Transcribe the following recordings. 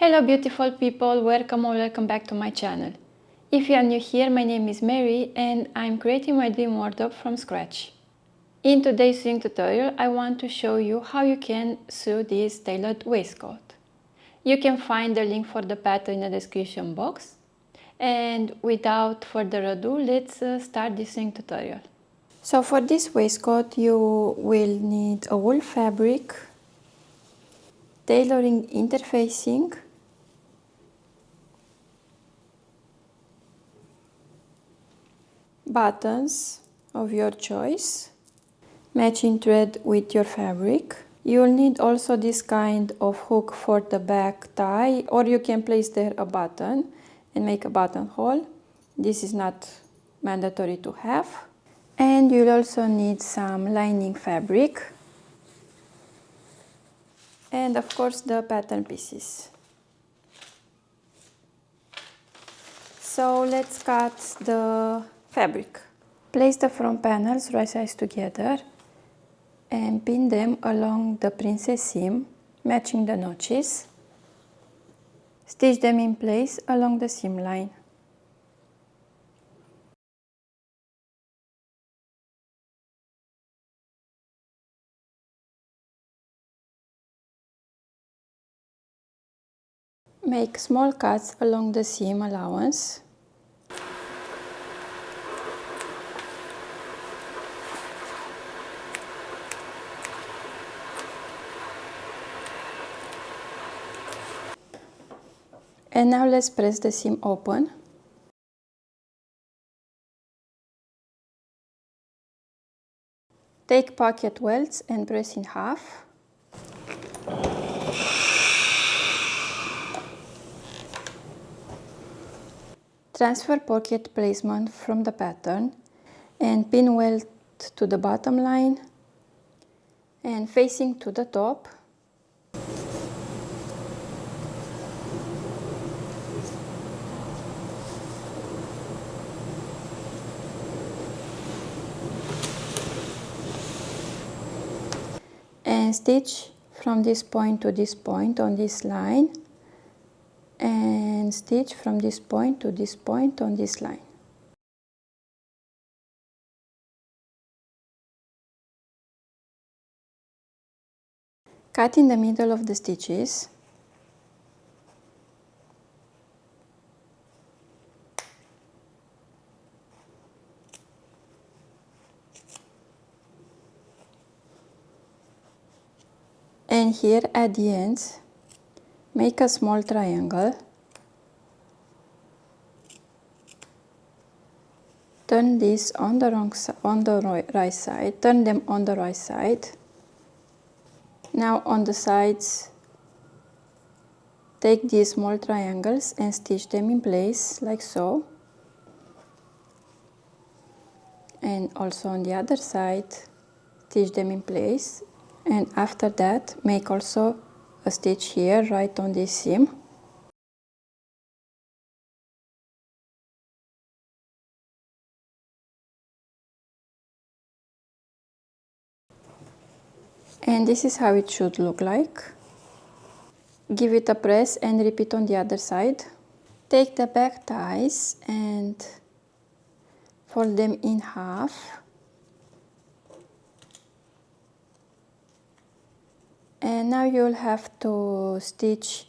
Hello beautiful people, welcome or welcome back to my channel. If you are new here, my name is Mary and I'm creating my dream wardrobe from scratch. In today's sewing tutorial, I want to show you how you can sew this tailored waistcoat. You can find the link for the pattern in the description box. And without further ado, let's start this sewing tutorial. So for this waistcoat, you will need a wool fabric, tailoring interfacing, buttons of your choice, matching thread with your fabric. You'll need also this kind of hook for the back tie, or you can place there a button and make a buttonhole. This is not mandatory to have. And you'll also need some lining fabric and of course the pattern pieces. So let's cut the fabric. Place the front panels right sides together and pin them along the princess seam, matching the notches. Stitch them in place along the seam line. Make small cuts along the seam allowance. And now let's press the seam open. Take pocket welts and press in half. Transfer pocket placement from the pattern and pin welt to the bottom line and facing to the top. And stitch from this point to this point on this line, and stitch from this point to this point on this line. Cut in the middle of the stitches. And here at the ends, make a small triangle. Turn this on the right side. Turn them on the right side. Now on the sides, take these small triangles and stitch them in place like so. And also on the other side, stitch them in place. And after that, make also a stitch here right on this seam. And this is how it should look like. Give it a press and repeat on the other side. Take the back ties and fold them in half. And now you'll have to stitch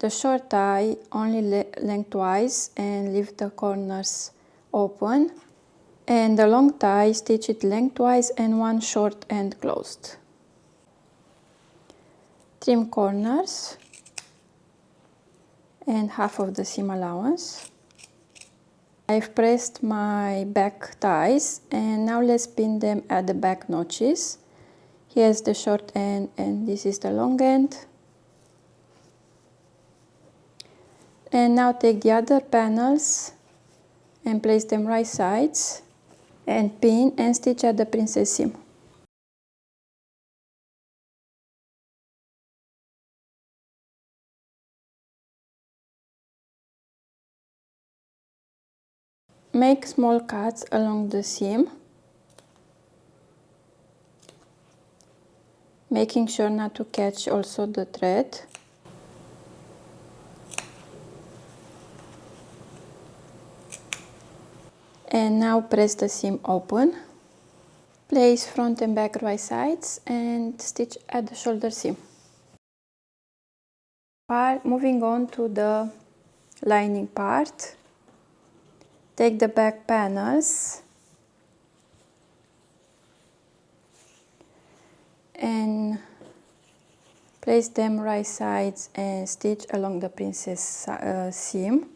the short tie only lengthwise and leave the corners open. And the long tie, stitch it lengthwise and one short end closed. Trim corners and half of the seam allowance. I've pressed my back ties and now let's pin them at the back notches. Here's the short end and this is the long end. And now take the other panels and place them right sides and pin and stitch at the princess seam. Make small cuts along the seam, making sure not to catch also the thread. And now press the seam open. Place front and back right sides and stitch at the shoulder seam. Moving on to the lining part. Take the back panels and place them right sides and stitch along the princess seam,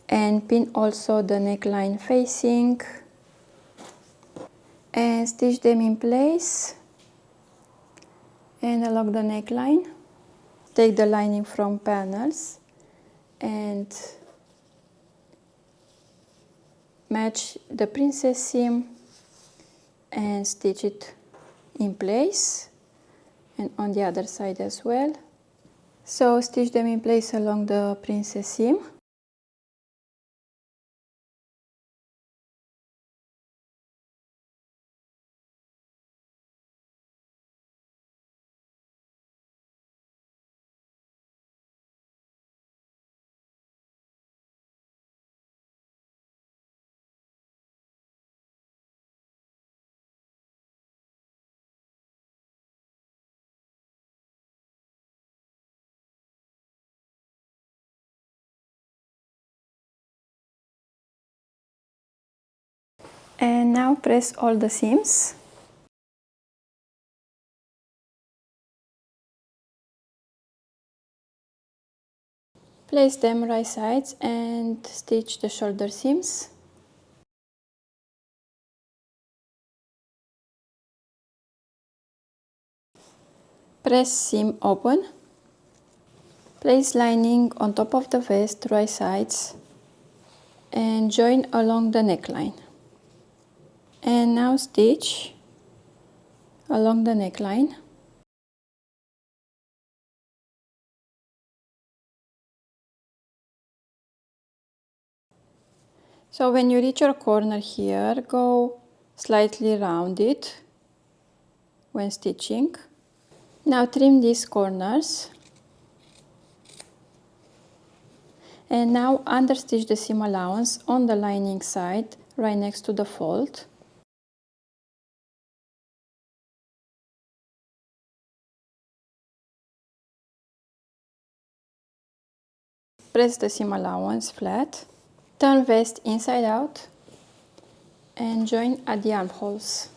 and pin also the neckline facing and stitch them in place and along the neckline. Take the lining from panels and match the princess seam and stitch it in place, and on the other side as well. So stitch them in place along the princess seam. And now press all the seams. Place them right sides and stitch the shoulder seams. Press seam open. Place lining on top of the vest right sides and join along the neckline. And now stitch along the neckline. So when you reach your corner here, go slightly round it when stitching. Now trim these corners. And now understitch the seam allowance on the lining side right next to the fold. Press the seam allowance flat. Turn vest inside out and join at the armholes.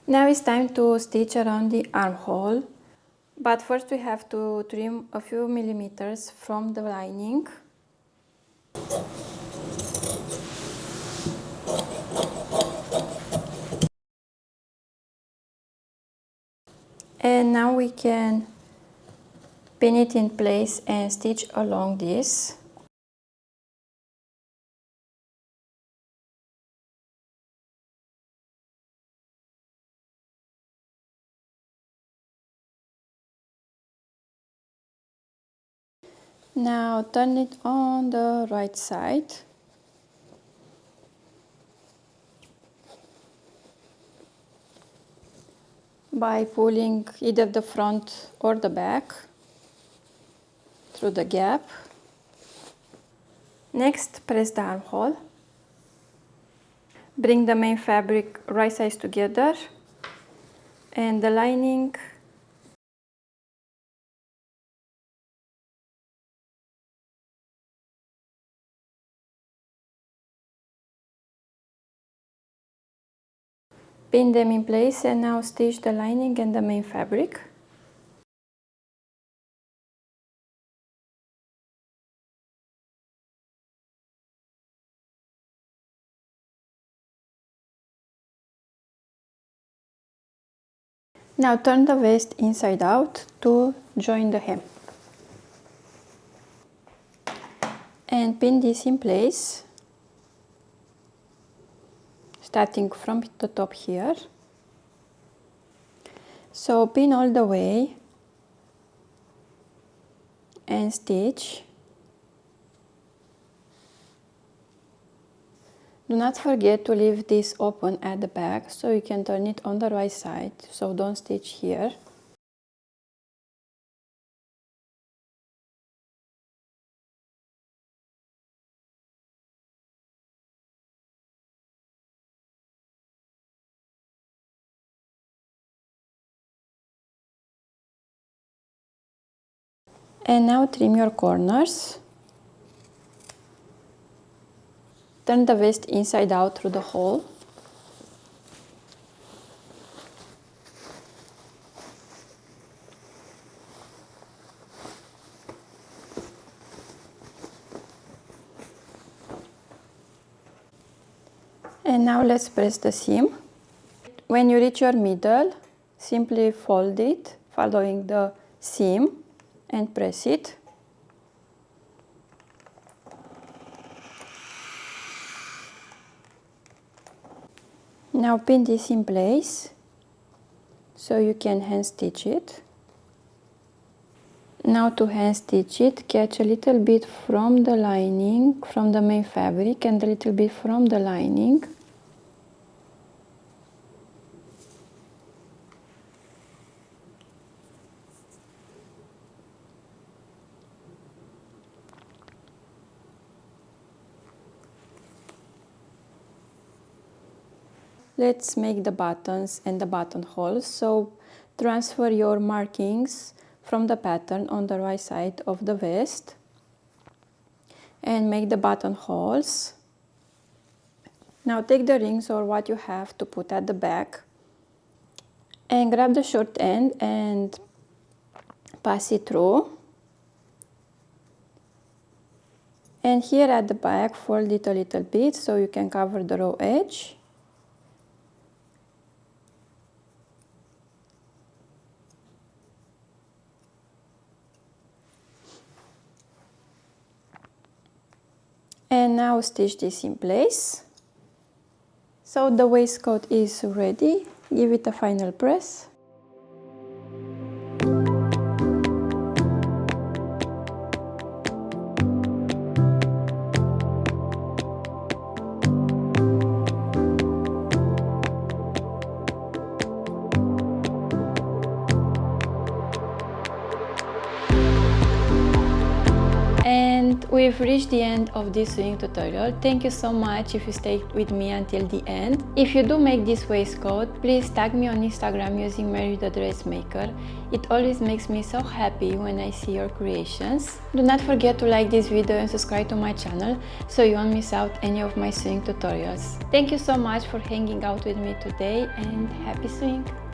Now it's time to stitch around the armhole, but first we have to trim a few millimeters from the lining. And now we can pin it in place and stitch along this. Now turn it on the right side. By pulling either the front or the back through the gap. Next, press the armhole. Bring the main fabric right sides together and the lining pin them in place, and now stitch the lining and the main fabric. Now turn the vest inside out to join the hem. And pin this in place, starting from the top here. So pin all the way and stitch. Do not forget to leave this open at the back so you can turn it on the right side, so don't stitch here. And now trim your corners. Turn the vest inside out through the hole. And now let's press the seam. When you reach your middle, simply fold it, following the seam, and press it. Now pin this in place, so you can hand stitch it. Now to hand stitch it, catch a little bit from the lining, from the main fabric, and a little bit from the lining. Let's make the buttons and the buttonholes. So transfer your markings from the pattern on the right side of the vest and make the buttonholes. Now take the rings or what you have to put at the back and grab the short end and pass it through. And here at the back, fold it a little bit so you can cover the raw edge. And now stitch this in place. So the waistcoat is ready. Give it a final press. And we've reached the end of this sewing tutorial. Thank you so much if you stayed with me until the end. If you do make this waistcoat, please tag me on Instagram using Mary the Dressmaker. It always makes me so happy when I see your creations. Do not forget to like this video and subscribe to my channel so you won't miss out any of my sewing tutorials. Thank you so much for hanging out with me today and happy sewing!